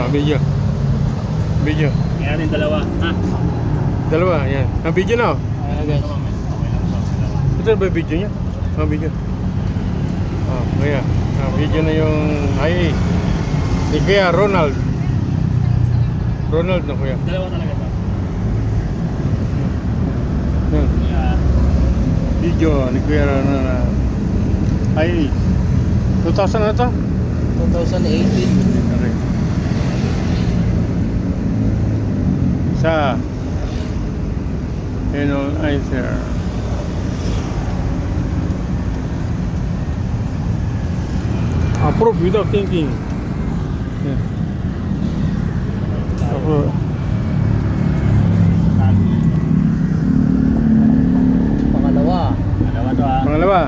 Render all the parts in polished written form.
Video. Video. Kaya rin dalawa. Ha? Dalawa, yan. Video na. Guys. Ito ba video niya? Video. Kaya. Video na yung IA. Ni Kuya Ronald. Ronald na kuya. Dalawa talaga ito. Yan. Yeah. Video ni Kuya Ronald. IA. 2000 na ito? 2018. Okay. Sa Enol Icer. Approve without thinking. Yeah. Approve. Pangalawa. Dalawa to ha. Pangalawa.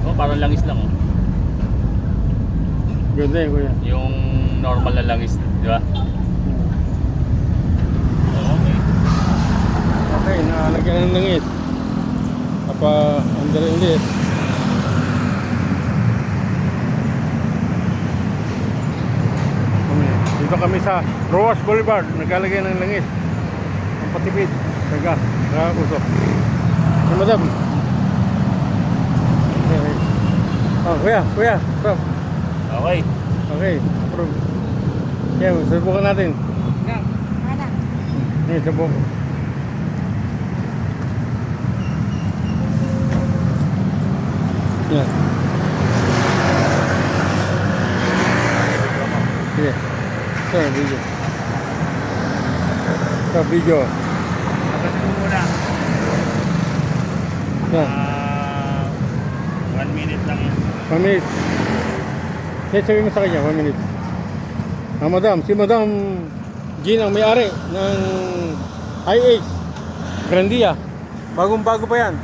Oh, parang langis lang oh. Ganda yun kuya. Yung normal na langis, di ba? Oh, okay. Okay, nakalagyan ng langis. Under ulit. Dito kami sa Roas Boulevard. Naglalagay ng langis. Ang patipid. Taga. Nakakusok. Hey, madam. Okay. Kuya. Stop. Okay. Okay. Approve. Yan, subukan natin. Yan, subukan. Yan. Sige. Sir, video. Sir, video. Pagkasin mo muna. Yan. 1 minute lang yan. 1 minute. Sige, sabihin mo sa kanya, 1 minute. Madam, si Madam Jean ang may-ari ng IH Grandia. Bagong-bago pa yan.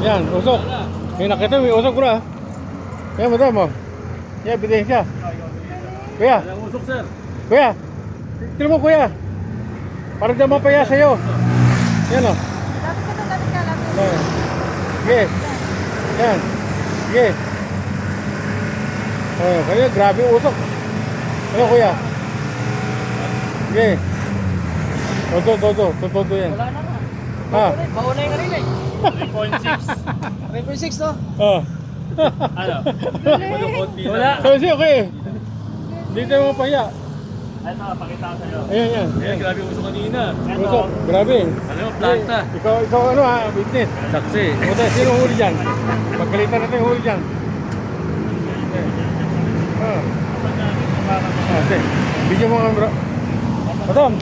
Yan, usok. May nakita, may usok ko na. Yan, madam, oh. Yan, ebidensya. Kuya. Walang usok, sir. Kuya. Tignan mo, kuya. Para dyan mapaya sa'yo. Yan, oh. Yan. Sige. Yan. Sige. Kaya grabe yung usok. Ano, kuya? Sige. Todo yan. Wala na nga. Ha? Mauna yung kanina eh. 3.6. 3.6 to. Oh. Ano? Wala. Kasi okay. Hindi tayo mapahiya. Ito, pakita ko sa'yo. Ayan. Ayan, grabe yung usok kanina. Usok. Grabe. Ano, planta. Ikaw ano ha? Witness. Saksi. Buta, sino huli dyan? Pagkalitan natin yung huli dyan. Okay. Video mo nga bro. Madam.